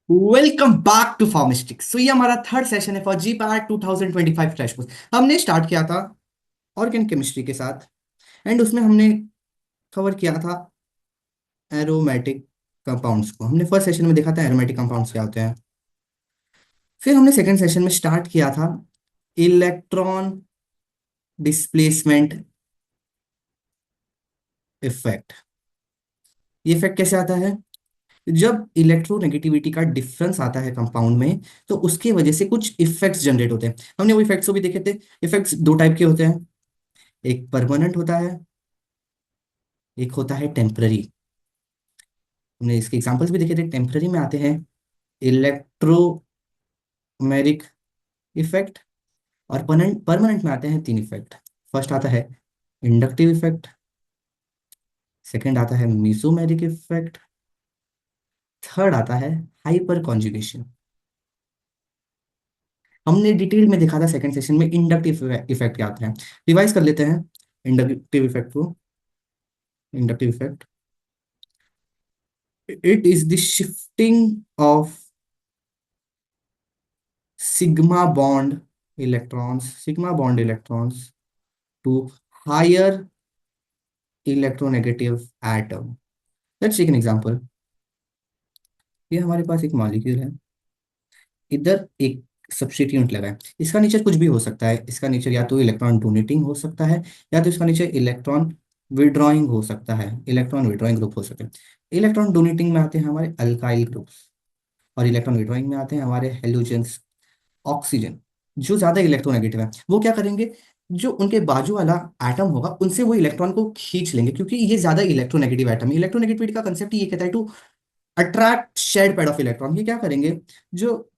Welcome back to फार्मिस्टिक्स। ये हमारा third session है for ji PAT 2025 crash course. हमने स्टार्ट किया था ऑर्गेनिक केमिस्ट्री के साथ एंड उसमें हमने कवर किया था एरोमेटिक कंपाउंड्स को। हमने फर्स्ट सेशन में देखा था एरोमेटिक कंपाउंड्स क्या होते हैं। फिर हमने सेकंड सेशन में स्टार्ट किया था इलेक्ट्रॉन डिस्प्लेसमेंट इफेक्ट। ये इफेक्ट कैसे आता है? जब इलेक्ट्रोनेगेटिविटी का डिफरेंस आता है कंपाउंड में तो उसकी वजह से कुछ इफेक्ट्स जनरेट होते हैं। हमने वो इफेक्ट्स को भी देखे थे। इफेक्ट्स दो टाइप के होते हैं, एक परमानेंट होता है, एक होता है टेम्पररी। हमने इसके एग्जांपल्स भी देखे थे। टेम्पररी में आते हैं इलेक्ट्रोमेरिक इफेक्ट, और परमानेंट में आते हैं तीन इफेक्ट। फर्स्ट आता है इंडक्टिव इफेक्ट, सेकंड आता है मीसोमेरिक इफेक्ट, थर्ड आता है हाइपर कॉन्जुगेशन। हमने डिटेल में देखा था सेकंड सेशन में इंडक्टिव इफेक्ट क्या आता है। रिवाइज कर लेते हैं इंडक्टिव इफेक्ट को। Inductive effect, it is the shifting of sigma bond electrons to higher electronegative atom. Let's take an example. ये हमारे पास एक मॉलिक्यूल है, इधर एक सब्स्टिट्यूएंट लगा है। इसका नेचर कुछ भी हो सकता है। इसका नेचर या तो इलेक्ट्रॉन डोनेटिंग हो सकता है, या तो इसका नेचर इलेक्ट्रॉन विड्रॉइंग हो सकता है। इलेक्ट्रॉन विड्रॉइंग ग्रुप हो सकते हैं। इलेक्ट्रॉन डोनेटिंग में आते हैं हमारे अल्काइल ग्रुप्स, और इलेक्ट्रॉन विड्रॉइंग में आते हैं हमारे हेलोजेंस। ऑक्सीजन जो ज्यादा इलेक्ट्रोनेगेटिव है वो क्या करेंगे, जो उनके बाजू वाला एटम होगा उनसे वो इलेक्ट्रॉन को खींच लेंगे, क्योंकि ये ज्यादा इलेक्ट्रोनेगेटिव एटम है। इलेक्ट्रोनेगेटिविटी का कंसेप्ट ये कहता है to attract shared pair of electron. ये क्या करेंगे, जो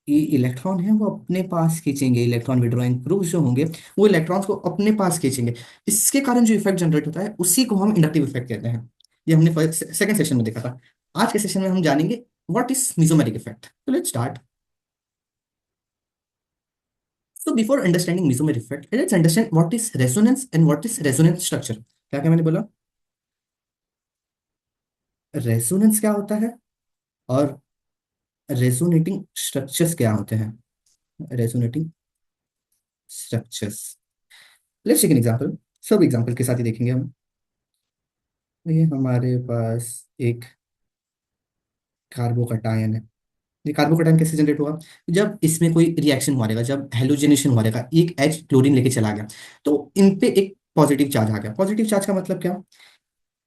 ये इलेक्ट्रॉन है वो अपने पास खींचेंगे। इलेक्ट्रॉन विड्रॉइंग ग्रुप जो होंगे वो इलेक्ट्रॉन्स को अपने पास खींचेंगे। इसके कारण जो इफेक्ट जनरेट होता है उसी को हम इंडक्टिव इफेक्ट कहते हैं। ये हमने सेकंड सेशन में देखा था। आज के सेशन में हम जानेंगे व्हाट इज मेसोमेरिक इफेक्ट। तो let's start. So before understanding mesomer effect, let's understand what is resonance and what is resonance structure. क्या क्या मैंने बोला? रेजोनेंस क्या होता है और रेजोनेटिंग स्ट्रक्चर्स क्या होते हैं। Resonating structures, let's take an example. सब एग्जांपल के साथ ही देखेंगे हम। ये हमारे पास एक कार्बोकटायन है। ये कार्बोकटायन कैसे जनरेट होगा? जब इसमें कोई रिएक्शन हुआ रहेगा, जब हेलोजनेशन हुआ रहेगा, एक एच क्लोरीन लेके चला गया तो इन पे एक पॉजिटिव चार्ज आ गया। पॉजिटिव चार्ज का मतलब क्या?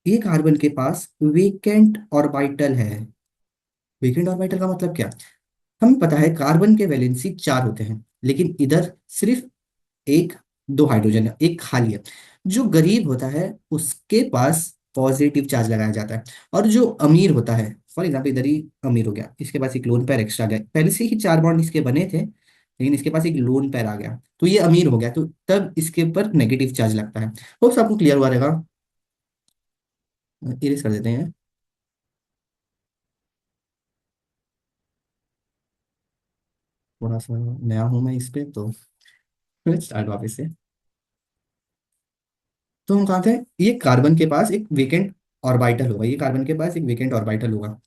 ये कार्बन के पास वेकेंट ऑर्बिटल है। वेकेंट ऑर्बिटल का मतलब क्या? हमें पता है कार्बन के वैलेंसी चार होते हैं, लेकिन इधर सिर्फ एक, दो हाइड्रोजन है, एक खाली है। जो गरीब होता है उसके पास पॉजिटिव चार्ज लगाया जाता है, और जो अमीर होता है, फॉर एग्जाम्पल इधर ही अमीर हो गया, इसके पास एक लोन पेयर एक्स्ट्रा गया। पहले से ही चार बॉन्ड इसके बने थे, लेकिन इसके पास एक लोन पेयर आ गया तो ये अमीर हो गया, तो तब इसके ऊपर नेगेटिव चार्ज लगता है। होप्स आपको क्लियर हुआ रहेगा। इरेज कर देते हैं। थोड़ा सा नया हूं मैं इस पे, तो स्टार्ट वापस से। तो हम कहाँ थे? ये कार्बन के पास एक वेकेंट ऑर्बिटल होगा। ये कार्बन के पास एक वेकेंट ऑर्बिटल होगा।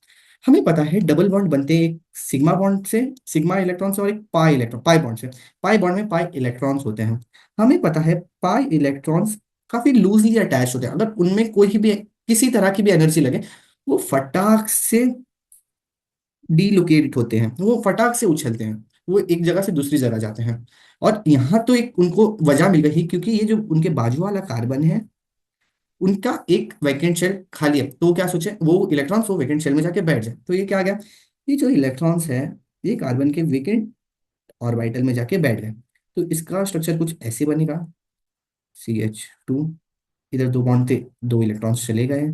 हमें पता है डबल बॉन्ड बनते हैं एक सिग्मा बॉन्ड से, सिग्मा इलेक्ट्रॉन से, और एक पाई इलेक्ट्रॉन, पाई बॉन्ड से। पाई बॉन्ड में पाई इलेक्ट्रॉन्स होते हैं। हमें पता है पाई इलेक्ट्रॉन्स काफी लूजली अटैच होते हैं। अगर उनमें कोई भी किसी तरह की भी एनर्जी लगे, वो फटाक से डीलोकेट होते हैं, वो फटाक से उछलते हैं, वो एक जगह से दूसरी जगह जाते हैं। और यहाँ तो एक उनको वजह मिल गई, क्योंकि ये जो उनके बाजू वाला कार्बन है उनका एक वैकेंट शेल खाली है, तो वो क्या सोचे, वो इलेक्ट्रॉन्स वो वैकेंट शेल में जाके बैठ जाए। तो ये क्या आ गया, ये जो इलेक्ट्रॉन्स है ये कार्बन के वैकेंट ऑर्बिटल में जाके बैठ गए। तो इसका स्ट्रक्चर कुछ ऐसे बनेगा। CH2, इधर दो बॉन्ड थे, दो इलेक्ट्रॉन्स चले गए,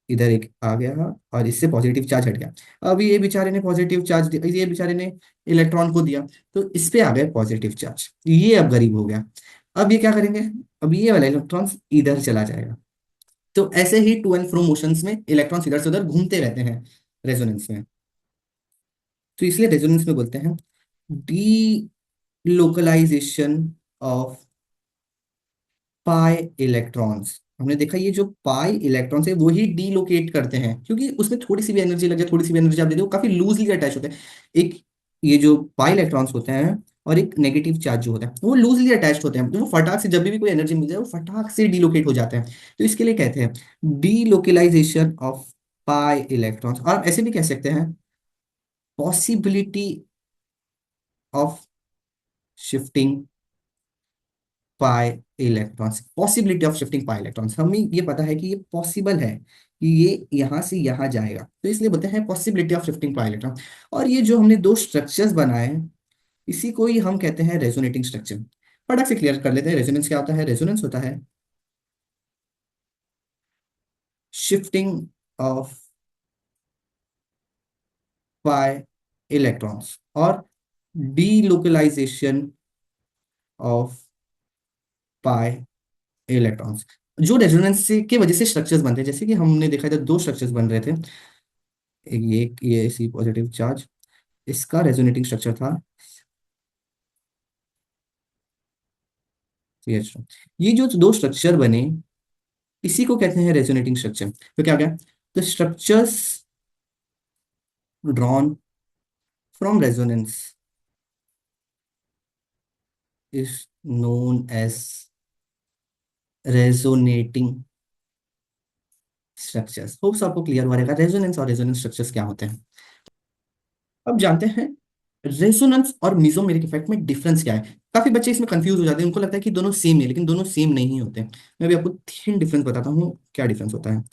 इधर एक आ गया, और इससे पॉजिटिव चार्ज हट गया। अब ये बेचारे ने पॉजिटिव चार्ज दिया, ये बेचारे ने इलेक्ट्रॉन को दिया, तो इस पे आ गया पॉजिटिव चार्ज। ये अब गरीब हो गया। अब ये क्या करेंगे, अब ये वाला इलेक्ट्रॉन्स इधर चला जाएगा। तो ऐसे ही टू एंड फ्रो मोशंस में इलेक्ट्रॉन्स इधर से उधर घूमते रहते हैं रेजोनेंस में। तो इसलिए रेजोनेंस में बोलते हैं delocalization of pi electrons. हमने देखा ये जो पाई इलेक्ट्रॉन्स है वही डीलोकेट करते हैं, क्योंकि उसमें थोड़ी सी भी एनर्जी लग जाए, थोड़ी सी भी एनर्जी आप दे दो, वो काफी लूजली अटैच होते हैं। एक ये जो पाई इलेक्ट्रॉन्स होते हैं और एक नेगेटिव चार्ज जो होता है वो लूजली अटैच्ड होते हैं, तो वो फटाक से जब भी कोई एनर्जी मिल जाए वो फटाक से डीलोकेट हो जाते हैं। तो इसके लिए कहते हैं डीलोकेलाइजेशन ऑफ पाई इलेक्ट्रॉन्स, और आप ऐसे भी कह सकते हैं possibility of shifting pi electrons. Possibility of shifting pi electrons, हमें ये पता है कि ये पॉसिबल है कि ये यहाँ से यहाँ जाएगा, तो इसलिए बोलते हैं possibility of shifting pi electron. और ये जो हमने दो स्ट्रक्चर्स बनाए हैं इसी को ही हम कहते हैं रेजोनेटिंग स्ट्रक्चर। फटाक से क्लियर कर लेते हैं, रेजोनेंस क्या होता है। रेजोनेंस होता है शिफ्टिंग ऑफ पाई इलेक्ट्रॉन्स और डीलोकलाइजेशन ऑफ पाई इलेक्ट्रॉन्स। जो रेजोनेंस से के वजह से स्ट्रक्चर्स बनते हैं, जैसे कि हमने देखा था दो स्ट्रक्चर्स बन रहे थे, एक ये सी पॉजिटिव चार्ज, इसका रेजोनेटिंग स्ट्रक्चर था CH2। ये जो दो स्ट्रक्चर बने इसी को कहते हैं रेजोनेटिंग स्ट्रक्चर। तो क्या क्या, तो structures drawn from resonance is known as resonating structures. Hopes आपको क्लियर हो रहेगा रेजोनेंस और रेजोनेंस स्ट्रक्चर्स क्या होते हैं। अब जानते हैं रेजोनेंस और मीजोमेरिक इफेक्ट में डिफरेंस क्या है। काफी बच्चे इसमें कंफ्यूज हो जाते हैं, उनको लगता है कि दोनों सेम है, लेकिन दोनों सेम नहीं होते। मैं भी आपको तीन डिफरेंस बताता हूँ क्या डिफरेंस होता है।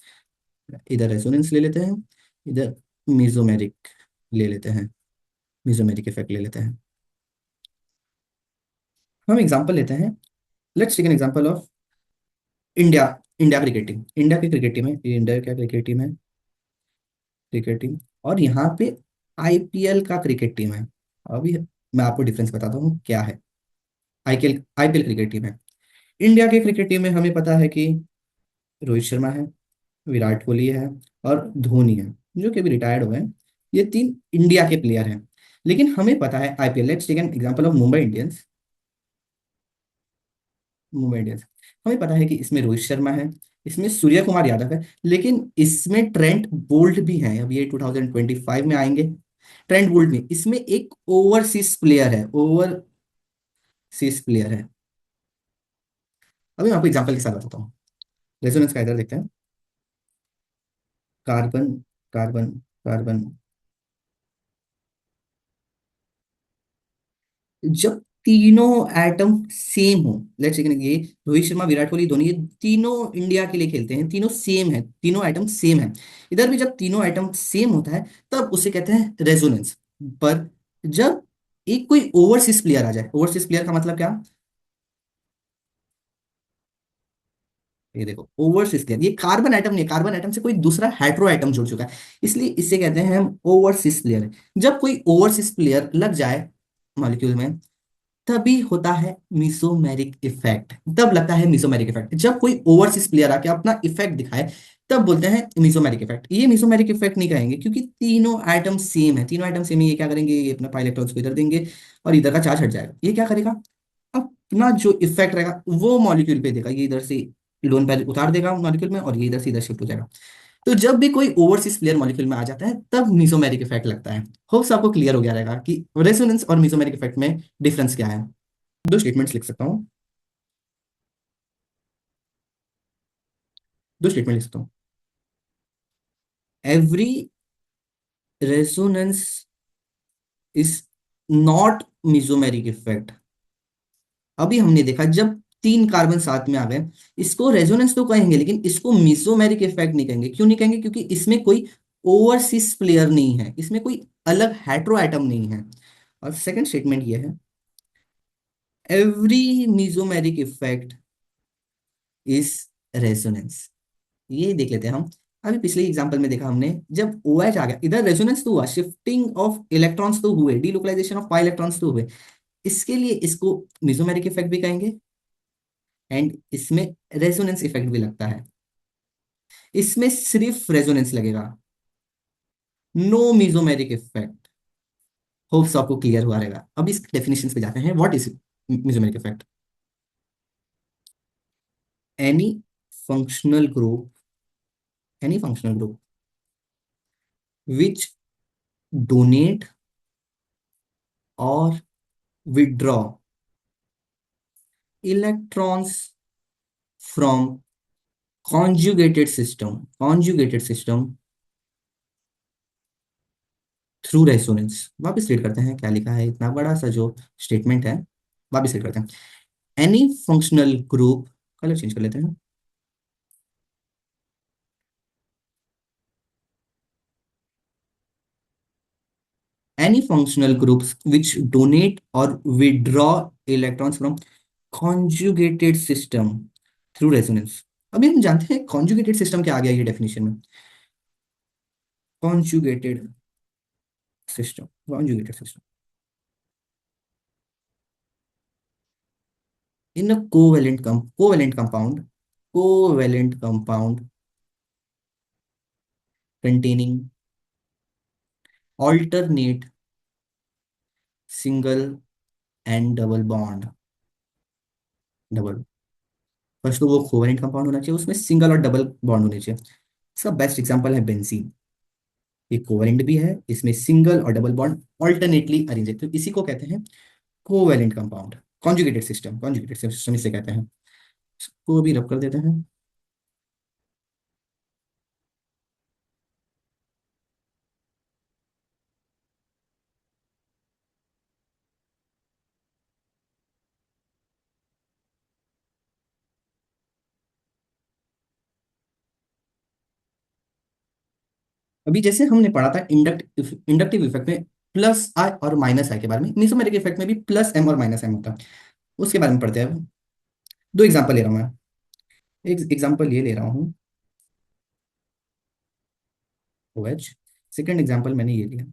इधर रेजोनेंस ले लेते हैं, इधर मीजोमेरिक ले लेते हैं, मीजोमेरिक इफेक्ट ले लेते हैं। हम एग्जांपल लेते हैं, let's take an example of India. India cricket team, India की क्रिकेट टीम है, ये इंडिया क्या क्रिकेट टीम है, क्रिकेट टीम। और यहाँ पे आईपीएल का क्रिकेट टीम है। अभी मैं आपको डिफरेंस बताता हूँ क्या है। आईपीएल आईपीएल क्रिकेट टीम है। इंडिया के क्रिकेट टीम में हमें पता है कि रोहित शर्मा है, विराट कोहली है और धोनी है, जो कि अभी रिटायर्ड हो गए हैं। ये तीन इंडिया के प्लेयर हैं। लेकिन हमें पता है IPL, let's take an example of Mumbai Indians. Mumbai Indians, हमें पता है कि इसमें रोहित शर्मा है, इसमें सूर्य कुमार यादव है, लेकिन इसमें ट्रेंट बोल्ट भी है। अब ये 2025 में आएंगे। ट्रेंट बोल्ट नहीं, इसमें एक ओवरसीज प्लेयर है, ओवरसीज प्लेयर है। अभी मैं आपको एग्जांपल के साथ बताता हूँ। रेजोनेंस का इधर देखते हैं, कार्बन कार्बन कार्बन। जब तीनों एटम सेम हो, लेट्स सेकंड, ये रोहित शर्मा विराट कोहली धोनी, ये तीनों इंडिया के लिए खेलते हैं, तीनों सेम है, तीनों एटम सेम है। इधर भी जब तीनों एटम सेम होता है तब उसे कहते हैं रेजोनेंस। पर जब एक कोई ओवरसीज प्लेयर आ जाए, ओवरसीज प्लेयर का मतलब क्या, ये देखो ओवरसीज प्लेयर, ये कार्बन एटम नहीं, कार्बन एटम से कोई दूसरा हेटेरो एटम जुड़ चुका है, इसलिए इसे कहते हैं हम ओवरसीज प्लेयर। जब कोई ओवरसीज प्लेयर लग जाए मॉलिक्यूल में तभी होता है मीसोमेरिक इफेक्ट। तब लगता है मीसोमेरिक इफेक्ट जब कोई ओवरसीज प्लेयर आके अपना इफेक्ट दिखाए, तब बोलते हैं मीसोमेरिक इफेक्ट। ये मीसोमेरिक इफेक्ट नहीं कहेंगे क्योंकि तीनों एटम सेम है, तीनों एटम सेम है। ये क्या करेंगे, ये अपना पाई इलेक्ट्रॉन्स को इधर देंगे और इधर का चार्ज हट जाएगा। ये क्या करेगा, अपना जो इफेक्ट रहेगा वो मॉलिक्यूल पे देगा। ये इधर से लोन पैर उतार देगा मॉलिक्यूल में और ये इधर से इधर शिफ्ट हो जाएगा। तो जब भी कोई ओवरसीज प्लेयर मॉलिक्यूल में आ जाता है तब मीसोमेरिक इफेक्ट लगता है। होप्स आपको क्लियर हो गया रहेगा कि रेजोनेंस और मीसोमेरिक इफेक्ट में डिफरेंस क्या है। दो स्टेटमेंट्स लिख सकता हूँ, दो स्टेटमेंट लिख सकता हूँ। Every resonance is not mesomeric effect. अभी हमने देखा जब तीन कार्बन साथ में आ गए, इसको रेजोनेंस तो कहेंगे लेकिन इसको मीसोमेरिक इफेक्ट नहीं कहेंगे। क्यों नहीं कहेंगे, क्योंकि इसमें कोई ओवरसीज प्लेयर नहीं है, इसमें कोई अलग हेटेरो एटम नहीं है। और सेकंड स्टेटमेंट ये है, एवरी मीसोमेरिक इफेक्ट इज रेजोनेंस। ये देख लेते हैं हम। अभी पिछले एग्जांपल में देखा हमने, जब OH आ गया इधर रेजोनेंस तो हुआ, शिफ्टिंग ऑफ इलेक्ट्रॉन्स तो हुए, डीलोकलाइजेशन ऑफ पाई इलेक्ट्रॉन्स तो हुए। इसके लिए इसको मिजोमेरिक इफेक्ट भी कहेंगे एंड इसमें रेजोनेंस इफेक्ट भी लगता है। इसमें सिर्फ रेजोनेंस लगेगा, नो मिजोमेरिक इफेक्ट। होप्स आपको क्लियर हुआ रहेगा। अब इस डेफिनेशन पे जाते हैं, what is mesomeric effect. Any functional group, any functional group which donate or withdraw electrons from conjugated system through resonance. वापस रीड करते हैं क्या लिखा है, इतना बड़ा सा जो स्टेटमेंट है, वापस रीड करते हैं। Any functional group, colour change कर लेते हैं। Any functional groups which donate or withdraw electrons from conjugated system through resonance. अभी हम जानते हैं कॉन्जुगेटेड सिस्टम क्या आ गया ये डेफिनेशन में। Conjugated system, conjugated system in a covalent compound containing alternate single and double bond. Double, first तो वो कोवेलेंट कंपाउंड होना चाहिए, उसमें सिंगल और डबल बॉन्ड होने चाहिए। इसका बेस्ट एग्जांपल है बेंजीन। ये कोवेलेंट भी है, इसमें सिंगल और डबल बॉन्ड ऑल्टरनेटली अरेंज है, तो इसी को कहते हैं कोवेलेंट कंपाउंड। कॉन्जुगेटेड सिस्टम इसे कहते हैं। इसको भी रब कर देते हैं। अभी जैसे हमने पढ़ा था इंडक्टिव इफेक्ट में प्लस आई और माइनस आई के बारे में, मेसोमेरिक इफेक्ट में भी प्लस एम और माइनस एम होता है, उसके बारे में पढ़ते हैं। दो एग्जांपल ले रहा हूँ मैं। एक एग्जांपल ये ले रहा हूँ OH, सेकंड एग्जांपल मैंने ये लिया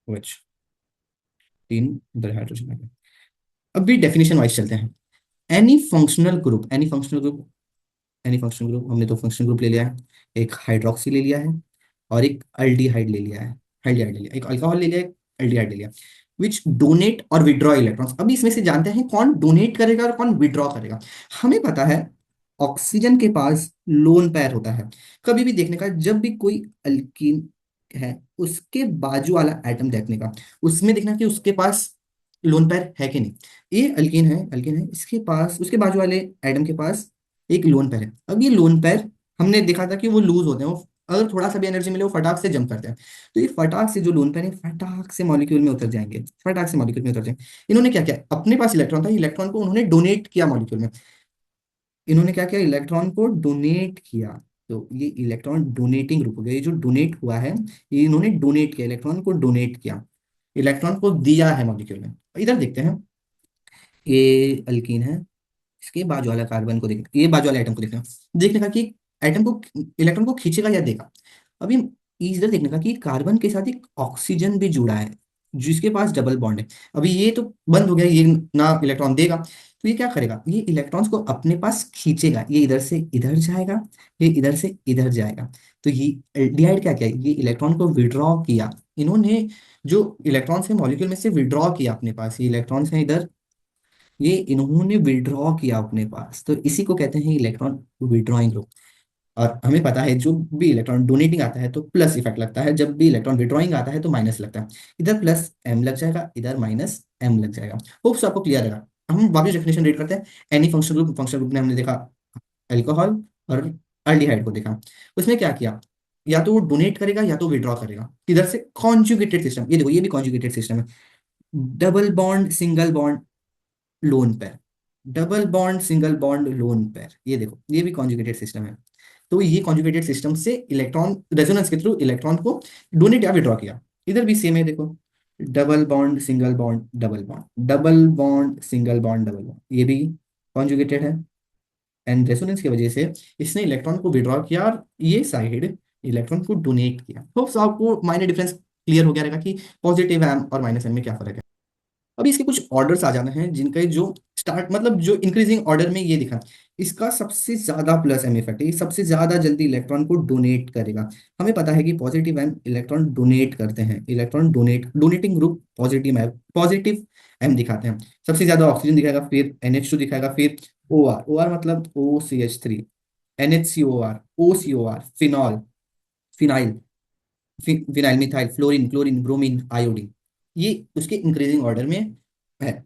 OH, तीन इधर हाइड्रोजन आ गए। अभी डेफिनेशन वाइज चलते हैं। Any functional group, any functional group हमने तो फंक्शनल ग्रुप ले लिया है, एक हाइड्रोक्सी ले लिया है और एक अल्डिहाइड ले लिया है, हाइड्राइड ले लिया, एक अल्कोहल ले लिया, एक अल्डिहाइड ले लिया, विच डोनेट और विड्रॉ इलेक्ट्रॉन्स। अभी इसमें से जानते हैं कौन डोनेट करेगा और कौन विड्रॉ करेगा। हमें पता है ऑक्सीजन के पास लोन पेयर होता है। कभी भी देखने का, जब भी कोई अल्कीन है उसके बाजू वाला एटम देखने का, उसमें देखना कि उसके पास लोन पेयर है कि नहीं। ये अल्कीन है, इसके पास उसके बाजू वाले एटम के पास एक लोन पेयर है। अब ये लोन पेयर हमने देखा था कि वो लूज होते हैं, वो अगर थोड़ा सा भी एनर्जी मिले वो फटाक से जंप करते हैं। तो ये फटाक से जो लोन पेयर है फटाक से मॉलिक्यूल में उतर जाएंगे, फटाक से मॉलिक्यूल में उतर जाएंगे। इन्होंने क्या किया, अपने पास इलेक्ट्रॉन था, इलेक्ट्रॉन को उन्होंने डोनेट किया मॉलिक्यूल में। इन्होंने क्या किया, इलेक्ट्रॉन को डोनेट किया। तो ये इलेक्ट्रॉन डोनेटिंग ग्रुप हो गया। ये जो डोनेट हुआ है, ये इन्होंने डोनेट किया, इलेक्ट्रॉन को डोनेट किया, इलेक्ट्रॉन को दिया है मॉलिक्यूल में। इधर देखते हैं, ये अल्कीन है, इसके बाजू वाला कार्बन को देखना, ये बाजू वाले एटम को देखना, देखने का कि एटम को, इलेक्ट्रॉन को खींचेगा या देगा। अभी इधर देखने का कि कार्बन के साथ एक ऑक्सीजन भी जुड़ा है जिसके पास डबल बॉन्ड है। अभी ये तो बंद हो गया, ये ना इलेक्ट्रॉन देगा, तो ये क्या करेगा, ये इलेक्ट्रॉन्स को अपने पास खींचेगा। ये इधर से इधर जाएगा, ये इधर से इधर जाएगा। तो ये एल्डिहाइड क्या किया, ये इलेक्ट्रॉन को विड्रॉ किया। इन्होंने जो इलेक्ट्रॉन्स है मॉलिक्यूल में से विड्रॉ किया अपने पास, ये इलेक्ट्रॉन्स है इधर, ये इन्होंने विड्रॉ किया अपने पास, तो इसी को कहते हैं इलेक्ट्रॉन विड्रॉइंग ग्रुप। और हमें पता है जो भी इलेक्ट्रॉन डोनेटिंग आता है तो प्लस इफेक्ट लगता है, जब भी इलेक्ट्रॉन विड्रॉइंग आता है तो माइनस लगता है। इधर प्लस एम लग जाएगा, इधर माइनस एम लग जाएगा। होप सो आपको क्लियर है। हम वापस डेफिनेशन रीड करते हैं। एनी फंक्शनल ग्रुप में हमने देखा अल्कोहल और अल्डिहाइड को देखा। उसमें क्या किया, या तो वो डोनेट करेगा या तो विड्रॉ करेगा। इधर से कॉन्जुगेटेड सिस्टम, ये देखो ये भी कॉन्जुगेटेड सिस्टम है। Double bond single bond lone pair, double bond single bond lone pair, ये देखो ये भी कॉन्जुगेटेड सिस्टम है। तो ये कॉन्जुगेटेड सिस्टम से इलेक्ट्रॉन रेजोनेंस के थ्रू इलेक्ट्रॉन को डोनेट या विड्रॉ किया। इधर भी सेम है, देखो double bond single bond double bond, double bond single bond double bond, ये भी कॉन्जुगेटेड है। एंड रेजोनेंस की वजह से इसने इलेक्ट्रॉन को विड्रॉ किया और ये साइड इलेक्ट्रॉन को डोनेट किया। होप्स आपको माइनर डिफरेंस क्लियर हो गया रहेगा कि पॉजिटिव एम और माइनस एम में क्या फर्क है। अभी इसके कुछ ऑर्डर्स आ जाने हैं जिनके जो स्टार्ट मतलब जो इंक्रीजिंग ऑर्डर में ये दिखा, इसका सबसे ज्यादा प्लस एम इफेक्ट है, ये सबसे ज्यादा जल्दी इलेक्ट्रॉन को डोनेट करेगा। हमें पता है कि पॉजिटिव एम इलेक्ट्रॉन डोनेट करते हैं, electron donating group positive M दिखाते हैं। सबसे ज्यादा ऑक्सीजन दिखाएगा, फिर NH2 दिखाएगा, फिर ओ आर मतलब OCH3, NHCOR, OCOR, phenyl, phenyl methyl, fluorine, chlorine, bromine, iodine. ये उसके इंक्रीजिंग ऑर्डर में है।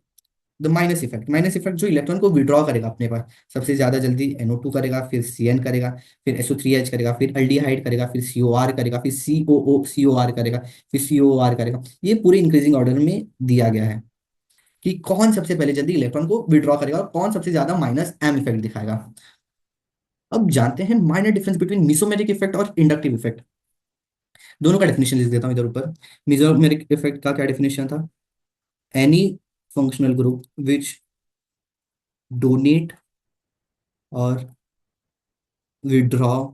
द माइनस इफेक्ट जो इलेक्ट्रॉन को विड्रॉ करेगा अपने पास, सबसे ज्यादा जल्दी NO2 करेगा, फिर CN करेगा, फिर SO3H करेगा, फिर अल्डिहाइड करेगा, फिर COR करेगा, फिर COO करेगा, फिर COR करेगा। ये पूरे इंक्रीजिंग ऑर्डर में दिया गया है कि कौन सबसे पहले जल्दी इलेक्ट्रॉन को विड्रॉ करेगा और कौन सबसे ज्यादा माइनस एम इफेक्ट दिखाएगा। अब जानते हैं माइनर डिफरेंस बिटवीन मिसोमेरिक इफेक्ट और इंडक्टिव इफेक्ट। दोनों का डेफिनेशन लिख देता हूँ इधर ऊपर। मिसोमेरिक इफेक्ट का क्या डेफिनेशन था? Any functional group which donate or withdraw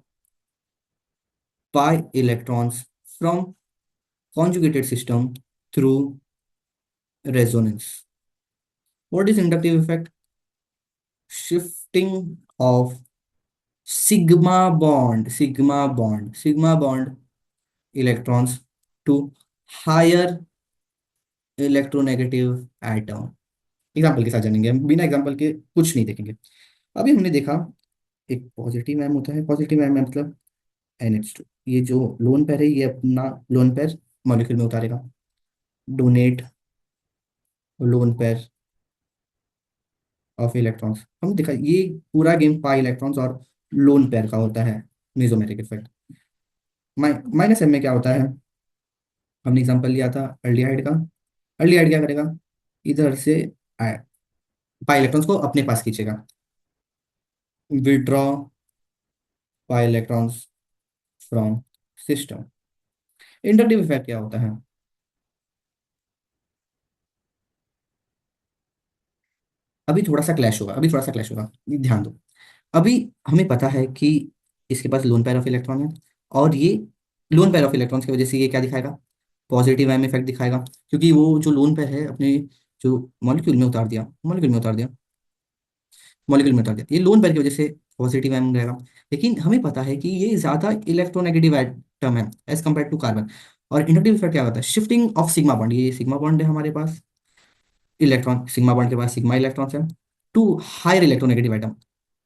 pi electrons from conjugated system through resonance. What is inductive effect? Shifting of sigma bond electrons to higher electronegative atom. Example के साथ जानेंगे हम, बिना एग्जाम्पल के कुछ नहीं देखेंगे। अभी हमने देखा एक पॉजिटिव एम होता है, पॉजिटिव एम मतलब NH2। ये जो लोन पेयर है ये अपना लोन पेयर मॉलिक्यूल में उतारेगा, donate lone pair of electrons. हम देखा ये पूरा गेम पाई इलेक्ट्रॉन्स और लोन पेयर का होता है मेसोमेरिक इफेक्ट। माइनस एम में क्या होता है? हमने एग्जांपल लिया था अल्डिहाइड का। अल्डिहाइड क्या करेगा? इधर से पाई इलेक्ट्रॉन्स को अपने पास खींचेगा, withdraw pi electrons from system. Inductive effect क्या होता है? अभी थोड़ा सा क्लैश होगा, ध्यान दो। अभी हमें पता है कि इसके पास लोन पेयर ऑफ इलेक्ट्रॉन है, और ये लोन पेयर ऑफ इलेक्ट्रॉन्स की वजह से ये क्या दिखाएगा? पॉजिटिव एम इफेक्ट दिखाएगा, क्योंकि वो जो लोन पेयर है अपने जो मॉलिक्यूल में उतार दिया, ये लोन पेयर की वजह से पॉजिटिव एम रहेगा। लेकिन हमें पता है कि ये ज्यादा इलेक्ट्रोनेगेटिव एटम है एज कम्पेयर टू कार्बन। और इंडक्टिव इफेक्ट क्या होता है? शिफ्टिंग ऑफ सिग्मा बॉन्ड, ये सिग्मा बॉन्ड है हमारे पास, इलेक्ट्रॉन सिग्मा बॉन्ड के पास सिग्मा इलेक्ट्रॉन्स है, to higher electronegative atom.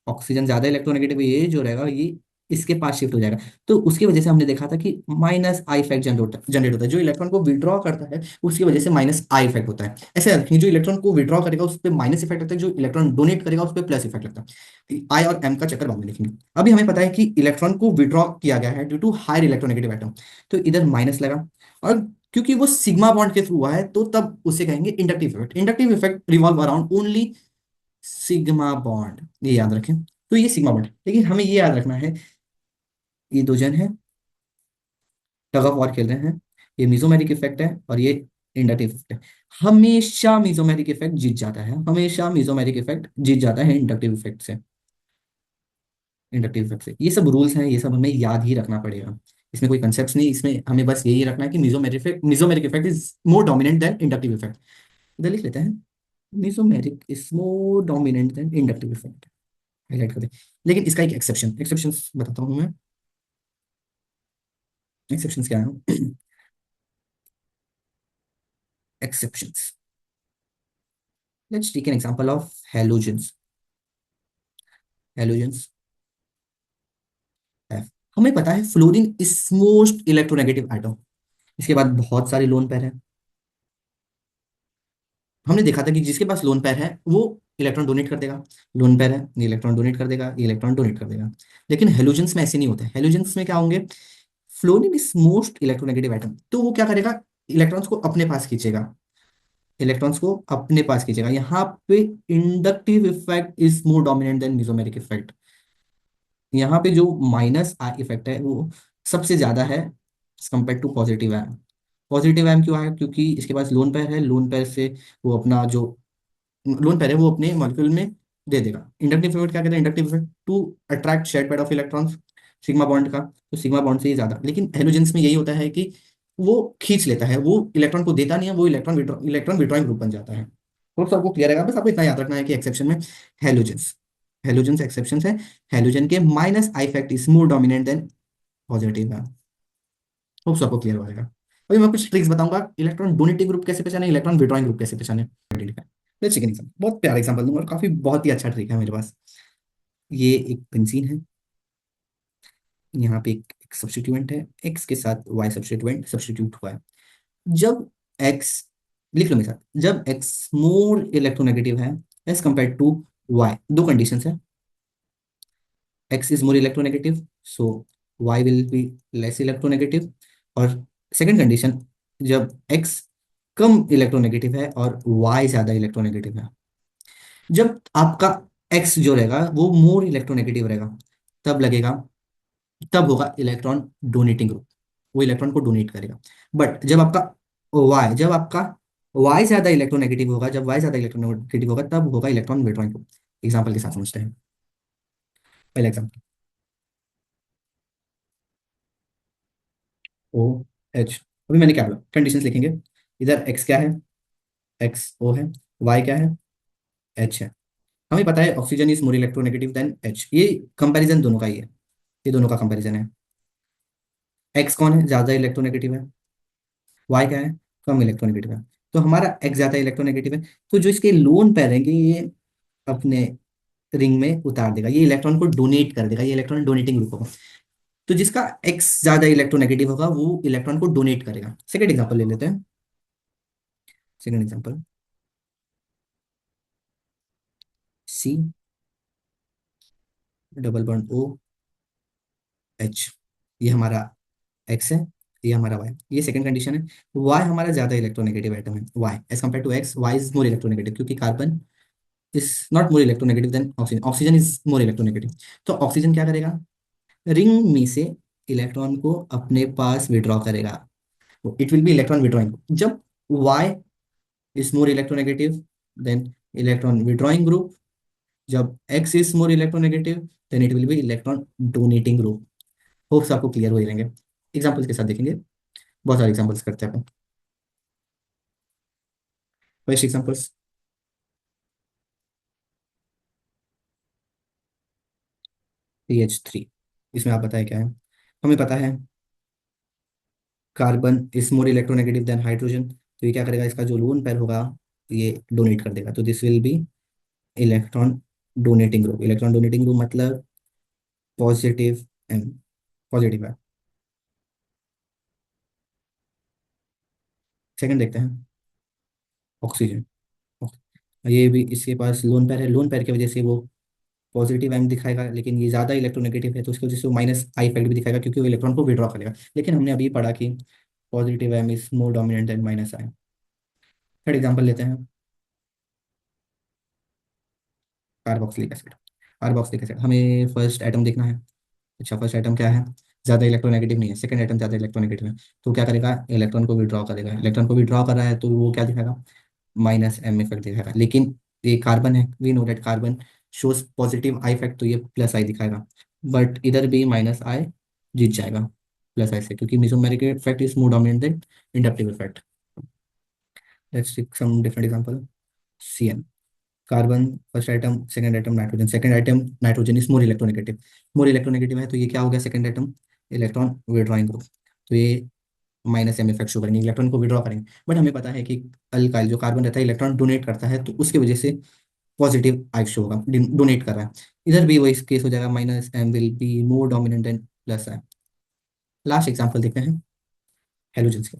Oxygen ज्यादा इलेक्ट्रोनेगेटिव, ये जो रहेगा ये इसके पास शिफ्ट हो जाएगा। तो उसकी वजह से हमने देखा था कि माइनस आई इफेक्ट जनरेट होता है। जो इलेक्ट्रॉन को विड्रॉ करता है उसकी वजह से माइनस आई इफेक्ट होता है। ऐसे रखेंगे, जो इलेक्ट्रॉन को विड्रॉ करेगा उस पर माइनस इफेक्ट लगता है, जो इलेक्ट्रॉन डोनेट करेगा उस पर प्लस इफेक्ट लगता है। आई और एम का चक्कर बाद में लिखेंगे। अभी हमें पता है कि इलेक्ट्रॉन को विड्रॉ किया गया है due to higher electronegative atom, तो इधर माइनस लगा। और क्योंकि वो सिग्मा बॉन्ड के थ्रू हुआ है तो तब उसे कहेंगे inductive effect. Inductive effect revolve around only sigma bond, ये याद रखें। तो ये सिग्मा बॉन्ड है, लेकिन हमें ये याद रखना है ये दो जन है, टग ऑफ वॉर खेल रहे हैं। ये मिजोमेरिक इफेक्ट है और ये इंडक्टिव इफेक्ट है। हमेशा मिजोमेरिक इफेक्ट जीत जाता है, हमेशा मिजोमेरिक इफेक्ट जीत जाता है इंडक्टिव इफेक्ट से। ये सब रूल्स हैं, ये सब हमें याद ही रखना पड़ेगा। इसमें कोई कंसेप्ट नहीं, इसमें हमें बस यही रखना है कि mesomeric effect is more dominant than inductive effect. इधर लिख लेते हैं, mesomeric is more dominant than inductive effect, highlight कर दें। लेकिन इसका एक एक्सेप्शन बताता हूँ मैं। एक्सेप्शंस क्या है? Exceptions, let's take an example of halogens. Halogens F। हमें पता है fluorine is most electronegative atom. इसके बाद बहुत सारे लोन पेयर हैं। हमने देखा था कि जिसके पास लोन पेयर है वो इलेक्ट्रॉन डोनेट कर देगा। लोन पेयर है, ये इलेक्ट्रॉन डोनेट कर देगा, ये इलेक्ट्रॉन डोनेट कर देगा। लेकिन हेलोजेंस में ऐसे नहीं होता है। हेलोजेंस में क्या होंगे? Fluorine is most electronegative atom, तो वो क्या करेगा? इलेक्ट्रॉन्स को अपने पास खींचेगा, यहाँ पे inductive effect is more dominant than mesomeric effect. यहाँ पे जो माइनस आई इफेक्ट है वो सबसे ज्यादा है compare to positive M. Positive M क्यों है? क्योंकि इसके पास लोन पेयर है, लोन पेयर से वो अपना जो लोन पेयर है वो अपने मॉलिक्यूल में दे देगा। इंडक्टिव इफेक्ट क्या कहते हैं? Inductive effect to attract share pair of electrons, sigma bond का, तो सिग्मा बॉन्ड से ही ज्यादा। लेकिन हेलोजेंस में यही होता है कि वो खींच लेता है, वो इलेक्ट्रॉन को देता नहीं है, वो इलेक्ट्रॉन विड्रॉइंग ग्रुप बन जाता है। तो सबको क्लियर है, बस आपको इतना याद रखना है कि एक्सेप्शन में हेलोजेंस। हेलोजन एक्सेप्शन है। हेलोजन के minus I effect is more dominant than positive है। होप सबको क्लियर हो जाएगा। अभी मैं कुछ ट्रिक्स बताऊंगा, इलेक्ट्रॉन डोनेटिव ग्रुप कैसे पहचाने, इलेक्ट्रॉन विड्रॉइंग ग्रुप कैसे पहचाने। लेट्स टेक एन एग्जांपल, बहुत प्यारा एग्जांपल दूंगा और काफी बहुत ही अच्छा ट्रिक है मेरे पास। ये एक बेंजीन है, यहाँ पे एक सब्स्टिट्यूएंट है, एक्स के साथ वाई सब्स्टिट्यूएंट सब्स्टिट्यूट हुआ है। जब एक्स, लिख लो मेरे साथ, जब एक्स मोर इलेक्ट्रोनेगेटिव है एज कंपेयर टू वाई, दो कंडीशंस है। X is more electronegative, so Y will be less electronegative. और सेकंड कंडीशन, जब एक्स कम इलेक्ट्रोनेगेटिव है और वाई ज्यादा इलेक्ट्रोनेगेटिव है। जब आपका एक्स जो रहेगा वो मोर इलेक्ट्रोनेगेटिव रहेगा, तब लगेगा, तब होगा इलेक्ट्रॉन डोनेटिंग ग्रुप, वो इलेक्ट्रॉन को डोनेट करेगा। बट जब आपका वाई ज्यादा इलेक्ट्रोनेगेटिव होगा, जब वाई ज्यादा इलेक्ट्रोनेगेटिव होगा तब होगा इलेक्ट्रॉन विड्रॉइंग ग्रुप। एग्जाम्पल के साथ समझते हैं। पहला एग्जाम्पल, ओ एच। अभी मैंने क्या बोला, कंडीशंस लिखेंगे। इधर एक्स क्या है, एक्स ओ है, वाई क्या है, एच है। हमें पता है oxygen is more electronegative then H, ये कंपैरिजन दोनों का ही है, ये दोनों का कंपैरिजन है। एक्स कौन है, ज्यादा इलेक्ट्रोनेगेटिव है, वाई क्या है, कम इलेक्ट्रोनेगेटिव है। तो हमारा एक्स ज्यादा इलेक्ट्रोनेगेटिव है, तो जो इसके लोन पेयर रहेंगे ये अपने रिंग में उतार देगा, ये इलेक्ट्रॉन को डोनेट कर देगा, ये इलेक्ट्रॉन डोनेटिंग ग्रुप होगा। तो जिसका एक्स ज्यादा इलेक्ट्रोनेगेटिव होगा वो इलेक्ट्रॉन को डोनेट करेगा। सेकंड एग्जांपल ले लेते हैं। Second example, C double bond O H, ये हमारा एक्स है, ये हमारा वाई, ये सेकंड कंडीशन है। वाई हमारा ज्यादा इलेक्ट्रोनेगेटिव एटम है, Y as compare to X, Y is more electronegative क्योंकि carbon is not more electronegative than oxygen, oxygen is more electronegative. तो ऑक्सीजन क्या करेगा, रिंग में से इलेक्ट्रॉन को अपने पास विड्रॉ करेगा, it will be electron withdrawing. जब Y is more electronegative then electron withdrawing group, जब X is more electronegative then it will be electron donating group. Hopes आपको क्लियर हो ही रहेंगे। एग्जाम्पल्स के साथ देखेंगे, बहुत सारे एग्जाम्पल्स करते हैं अपन। फर्स्ट एग्जाम्पल्स, CH3, इसमें आप बताएं क्या है। हमें पता है carbon is more electronegative then hydrogen, तो ये क्या करेगा, इसका जो लोन पेयर होगा ये डोनेट कर देगा, तो this will be electron donating group. Electron donating group मतलब पॉजिटिव एम, पॉजिटिव है। सेकंड देखते हैं, ऑक्सीजन। ये भी इसके पास लोन पेयर है, लोन पेयर की वजह से वो पॉजिटिव एम दिखाएगा, लेकिन ये ज्यादा इलेक्ट्रोनेगेटिव है तो उसकी वजह से वो माइनस आई इफेक्ट भी दिखाएगा क्योंकि वो इलेक्ट्रॉन को विड्रॉ करेगा। लेकिन हमने अभी पढ़ा कि positive M is more dominant than minus I. Third example लेते हैं, कार्बोक्सिलिक एसिड। कार्बोक्सिलिक एसिड, हमें फर्स्ट एटम देखना है। अच्छा, फर्स्ट आइटम क्या है, ज्यादा इलेक्ट्रोनेगेटिव नहीं है, सेकंड आइटम ज्यादा इलेक्ट्रोनेगेटिव है, तो क्या करेगा, इलेक्ट्रॉन को विड्रॉ करेगा। इलेक्ट्रॉन को विड्रॉ कर रहा है तो वो क्या दिखाएगा, माइनस एम इफेक्ट दिखाएगा। लेकिन ये कार्बन है, we know that carbon shows positive I effect, तो ये प्लस आई दिखाएगा। बट इधर भी माइनस आई जीत जाएगा प्लस आई से, क्योंकि mesomeric effect is more dominant than inductive effect. Let's take some different example. CN, carbon first atom, second atom nitrogen, second atom nitrogen is more electronegative, more electronegative है तो ये क्या हो गया, second atom electron withdrawing group, तो ये minus M effect show करेंगे, electron को विड्रॉ करेंगे। बट हमें पता है कि अल्काइल जो कार्बन रहता है इलेक्ट्रॉन डोनेट करता है, तो उसकी वजह से पॉजिटिव आई शो होगा, डोनेट कर रहा है। इधर भी वही केस हो जाएगा, minus M will be more dominant than plus है। लास्ट एग्जाम्पल देखते हैं, हेलोजेंस के।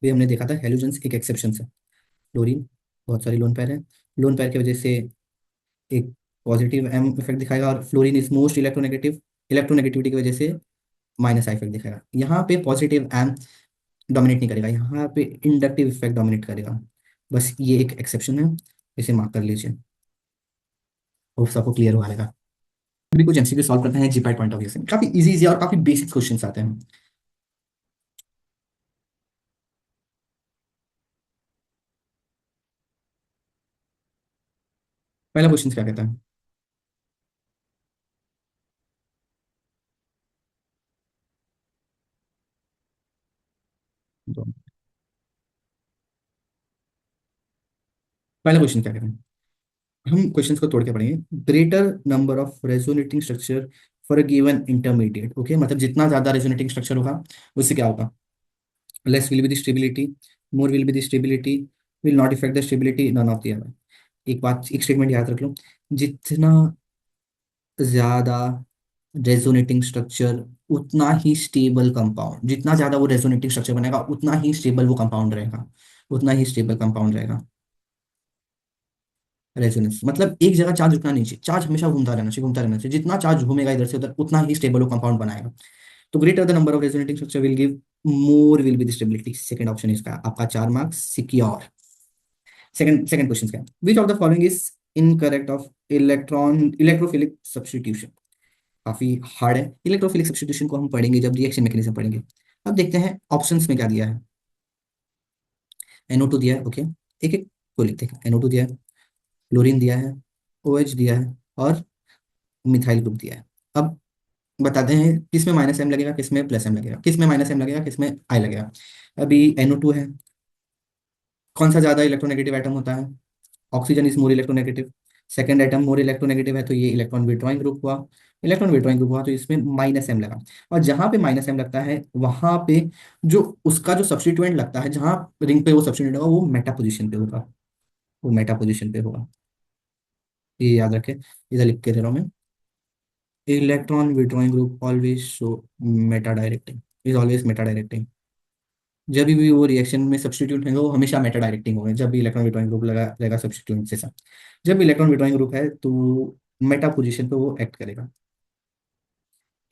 भी हमने देखा था हेलोजेंस एक एक्सेप्शन है। फ्लोरीन बहुत सारी लोन पेयर है, लोन पेयर की वजह से एक पॉजिटिव एम इफेक्ट दिखाएगा, और fluorine is most electronegative, electronegativity की वजह से माइनस आई इफेक्ट दिखाएगा। यहाँ पे पॉजिटिव एम डोमिनेट नहीं करेगा, यहाँ पे इंडक्टिव इफेक्ट डोमिनेट करेगा। बस ये एक एक्सेप्शन है, इसे मार्क कर लीजिए। होप सबको क्लियर हुआ रहेगा। अभी कुछ एमसीक्यू सॉल्व करते हैं जीपैट पॉइंट ऑफ व्यू से, काफी इजी इजी और काफी बेसिक क्वेश्चंस आते हैं। पहला क्वेश्चन क्या कहता है, तो पहला क्वेश्चन क्या कहता है, हम क्वेश्चंस को तोड़ के पढ़ेंगे। Greater number of resonating structure for a given intermediate, okay, मतलब जितना ज्यादा रेजोनेटिंग स्ट्रक्चर होगा उससे क्या होगा, less will be the stability, more will be the stability, will not effect the stability, none of the above. एक बात, एक स्टेटमेंट याद रख लो, जितना ज्यादा रेजोनेटिंग स्ट्रक्चर उतना ही स्टेबल कंपाउंड, जितना ज्यादा वो रेजोनेटिंग स्ट्रक्चर बनेगा उतना ही स्टेबल वो कंपाउंड रहेगा, उतना ही स्टेबल कंपाउंड रहेगा। रेजोनेंस मतलब एक जगह चार्ज रुकना नहीं चाहिए, चार्ज हमेशा घूमता रहना चाहिए, घूमता रहना चाहिए, जितना चार्ज घूमेगा इधर से उधर उतना ही स्टेबल वो कंपाउंड बनाएगा। तो greater the number of resonating structure will give more will be the stability, second option इसका आपका 4 marks secure. Second second question क्या है, विच of the following is incorrect of electrophilic substitution. काफी हार्ड है, electrophilic substitution को हम पढ़ेंगे जब रिएक्शन मैकेनिज्म पढ़ेंगे। अब देखते हैं ऑप्शंस में क्या दिया है। NO2 दिया है, ओके, एक एक को लिखते हैं। NO2 दिया है, क्लोरीन दिया है, OH दिया है, और मिथाइल ग्रुप दिया है। अब बताते हैं किस में -M लगेगा, किस में +M लगेगा, किस में -M लगेगा, किस में I लगेगा। अभी NO2 है, कौन सा ज्यादा इलेक्ट्रोनेगेटिव आइटम होता है, oxygen is more electronegative. Second item more electronegative है तो ये इलेक्ट्रॉन विड्रॉइंग ग्रुप हुआ, इलेक्ट्रॉन विड्रॉइंग ग्रुप हुआ तो इसमें -M लगा। और जहां पे -M लगता है वहां पे जो उसका जो सब्स्टिट्यूएंट लगता है, जहां रिंग पे वो सब्स्टिट्यूएंट होगा वो मेटा पोजीशन पे होगा, वो मेटा पोजीशन पे होगा। ये याद रखें, इधर लिख के दे रहा हूं मैं। Electron withdrawing group always show Meta directing, is always Meta directing. जब भी वो रिएक्शन में सब्स्टिट्यूट होंगे वो हमेशा मेटा डायरेक्टिंग होंगे, जब भी इलेक्ट्रॉन विड्रॉइंग ग्रुप लगा रहेगा सब्स्टिट्यूएंट से साथ। जब भी इलेक्ट्रॉन विड्रॉइंग ग्रुप है तो मेटा पोजीशन पे वो एक्ट करेगा।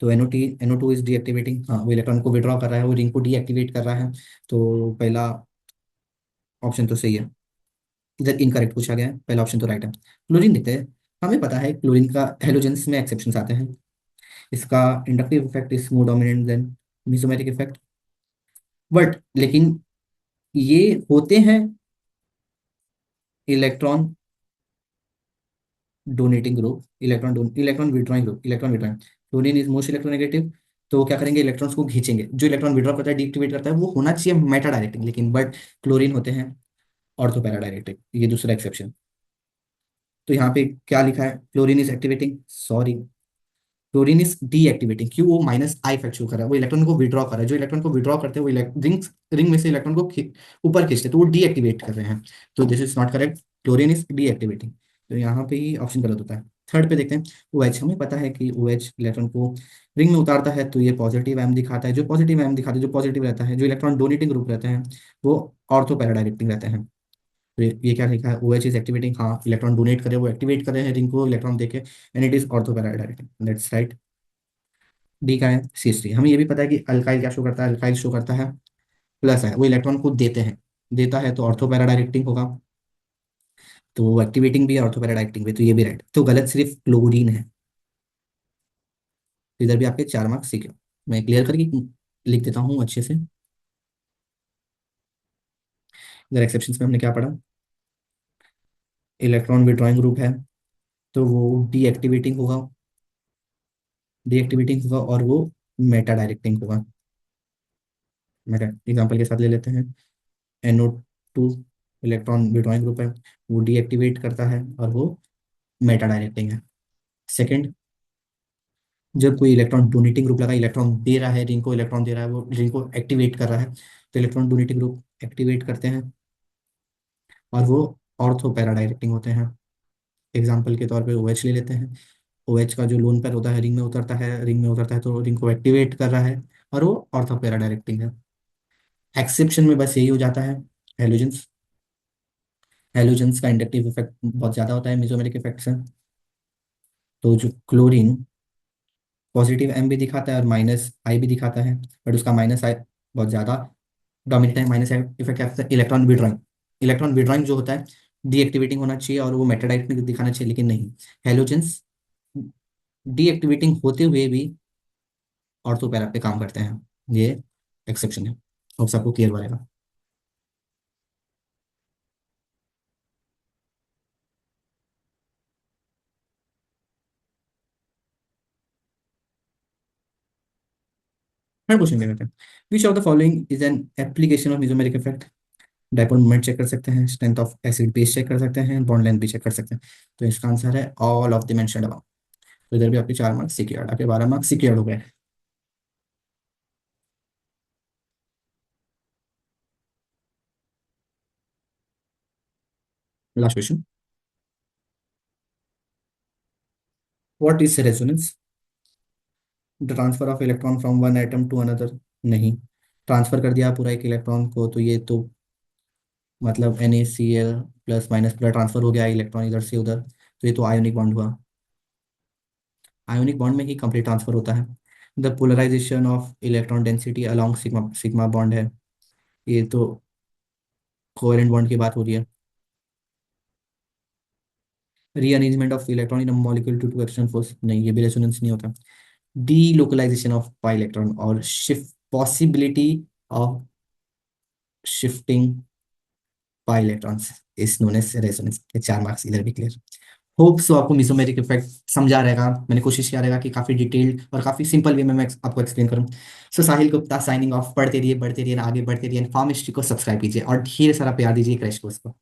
तो NO2 इज डीएक्टिवेटिंग, हाँ वो इलेक्ट्रॉन को विड्रॉ कर रहा है, वो रिंग को डीएक्टिवेट कर रहा है। तो पहला ऑप्शन तो सही है, इधर इनकरेक्ट पूछा गया है, पहला ऑप्शन तो राइट है। क्लोरीन देखते हैं। हमें पता है क्लोरीन का हेलोजेंस में एक्सेप्शंस आते हैं, इसका inductive effect is more dominant than mesomeric effect, but लेकिन ये होते हैं electron donating group, electron withdrawing group, electron withdrawing. Chlorine is most electronegative, तो वो क्या करेंगे, इलेक्ट्रॉन्स को खींचेंगे, जो इलेक्ट्रॉन विड्रॉ करता है डीएक्टिवेट करता है वो होना चाहिए मेटा डायरेक्टिंग, लेकिन बट क्लोरीन होते हैं ऑर्थो पैरा डायरेक्टिंग, ये दूसरा एक्सेप्शन। तो यहाँ पे क्या लिखा है, chlorine is activating, sorry, chlorine is deactivating, क्यों, वो -I इफेक्ट शो कर रहा है, वो इलेक्ट्रॉन को विड्रॉ कर रहा है, जो इलेक्ट्रॉन को विड्रॉ करते हैं वो रिंग में से इलेक्ट्रॉन को ऊपर खींचते हैं, तो वो डीएक्टिवेट कर रहे हैं। तो this is not correct, chlorine is deactivating, तो यहाँ पे ही ऑप्शन गलत होता है। थर्ड पे देखते हैं, OH, हमें पता है कि OH इलेक्ट्रॉन को रिंग में उतारता है तो ये पॉजिटिव M दिखाता है, जो पॉजिटिव M दिखाता है, जो पॉजिटिव रहता है, जो इलेक्ट्रॉन डोनेटिंग ग्रुप रहते हैं वो ऑर्थो पैरा डायरेक्टिंग रहते हैं। तो ये क्या लिखा है, OH इज एक्टिवेटिंग, हाँ इलेक्ट्रॉन डोनेट करे, वो एक्टिवेट कर रहे हैं रिंग को इलेक्ट्रॉन देके, and it is ortho para directing, that's right. D का है CH3। हमें ये भी पता है कि अल्काइल क्या शो करता है, अल्काइल शो करता है प्लस है, वो इलेक्ट्रॉन को देते हैं, देता है तो ऑर्थो पैरा डायरेक्टिंग होगा, तो वो एक्टिवेटिंग भी है ऑर्थो पैरा डायरेक्टिंग भी, तो ये भी राइट, तो गलत सिर्फ क्लोरीन है। तो इधर भी आपके 4 मार्क्स सीखे। मैं क्लियर करके लिख देता हूँ अच्छे से। इधर एक्सेप्शंस में हमने क्या पढ़ा, इलेक्ट्रॉन विड्रॉइंग ग्रुप है तो वो डीएक्टिवेटिंग होगा, डीएक्टिवेटिंग होगा और वो मेटा डायरेक्टिंग होगा। मेटा एग्जाम्पल के साथ ले लेते हैं, NO2 इलेक्ट्रॉन विड्रॉइंग ग्रुप है, वो डीएक्टिवेट करता है और वो मेटा डायरेक्टिंग है। सेकंड, जब कोई इलेक्ट्रॉन डोनेटिंग ग्रुप लगा, इलेक्ट्रॉन दे रहा है रिंग को, इलेक्ट्रॉन दे रहा है, वो रिंग को एक्टिवेट कर रहा है, तो इलेक्ट्रॉन डोनेटिंग ग्रुप एक्टिवेट करते हैं और वो ऑर्थो पैरा डायरेक्टिंग होते हैं। एग्जाम्पल के तौर पे OH ले लेते हैं, OH का जो लोन पेयर होता है रिंग में उतरता है, रिंग में उतरता है तो रिंग को एक्टिवेट कर रहा है और वो ऑर्थो पैरा डायरेक्टिंग है। एक्सेप्शन में बस यही हो जाता है, हेलोजेंस, हेलोजेंस का इंडक्टिव इफेक्ट बहुत ज्यादा होता है मेसोमेरिक इफेक्ट से। तो जो क्लोरीन पॉजिटिव M भी दिखाता है और -I भी दिखाता है, बट उसका -I बहुत ज्यादा डोमिनेट है, -I इफेक्ट क्या होता है, इलेक्ट्रॉन विड्रॉइंग, इलेक्ट्रॉन विड्रॉइंग जो होता है डीएक्टिवेटिंग होना चाहिए और वो मेटाडाइट दिखाना चाहिए, लेकिन नहीं, हेलोजेंस डीएक्टिवेटिंग होते हुए भी ऑर्थो पैरा पे काम करते हैं, ये एक्सेप्शन है। अब सबको क्लियर रहेगा। थर्ड क्वेश्चन क्या कहते हैं, which of the following is an application of mesomeric effect. Dipole moment check कर सकते हैं, strength of acid base check कर सकते हैं, बॉन्ड लेंथ भी चेक कर सकते हैं। तो इसका आंसर है all of the mentioned above. तो इधर भी आपके 4 मार्क्स सिक्योर्ड, आपके 12 मार्क्स सिक्योर्ड हो गए। Last question. What is resonance? The transfer of electron from one atom to another. नहीं, ट्रांसफर कर दिया पूरा एक इलेक्ट्रॉन को, तो ये तो मतलब NaCl प्लस माइनस पूरा ट्रांसफर हो गया इलेक्ट्रॉन इधर से उधर, तो ये तो आयोनिक बॉन्ड हुआ। आयोनिक बॉन्ड में ही कंप्लीट ट्रांसफर होता है। The polarisation of electron density along sigma sigma bond है। ये तो कोवेलेंट बॉन्ड की बात हो रही है। Rearrangement of electron in molecule to action force, नहीं ये भी रेजोनेंस नहीं होता। डीलोकलाइजेशन ऑफ पाई इलेक्ट्रॉन और shift possibility of shifting pi electrons is known as resonance. 4 marks इधर भी क्लियर। होप सो आपको मिसोमेरिक इफेक्ट समझा रहेगा। मैंने कोशिश किया रहेगा कि काफी डिटेल्ड और काफी सिंपल वे में मैं आपको एक्सप्लेन करूँ। सो साहिल गुप्ता साइनिंग ऑफ। पढ़ते रहिए, बढ़ते रहिए, आगे बढ़ते रहिए। फार्म हिस्ट्री को सब्सक्राइब कीजिए और ढेर सारा प्यार दीजिए क्रैश कोर्स को।